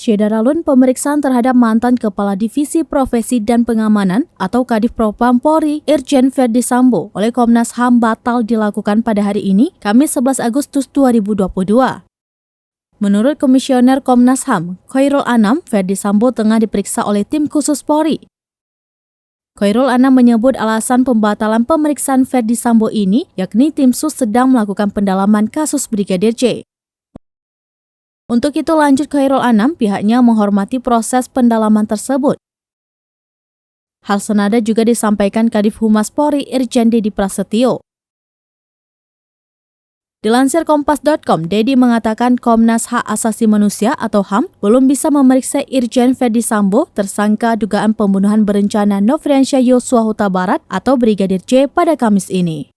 Syedaralun pemeriksaan terhadap mantan Kepala Divisi Profesi dan Pengamanan atau Kadif Propam Polri Irjen Verdi Sambo oleh Komnas HAM batal dilakukan pada hari ini, Kamis 11 Agustus 2022. Menurut Komisioner Komnas HAM, Khairul Anam, Verdi Sambo tengah diperiksa oleh tim khusus Polri. Khairul Anam menyebut alasan pembatalan pemeriksaan Verdi Sambo ini yakni tim sus sedang melakukan pendalaman kasus Brigadir J. Untuk itu lanjut Khairul Anam, pihaknya menghormati proses pendalaman tersebut. Hal senada juga disampaikan Kadif Humas Polri Irjen Dedi Prasetyo. Dilansir Kompas.com, Dedi mengatakan Komnas Hak Asasi Manusia atau HAM belum bisa memeriksa Irjen Verdi Sambo tersangka dugaan pembunuhan berencana Nofriansyah Yosua Huta Barat atau Brigadir J pada Kamis ini.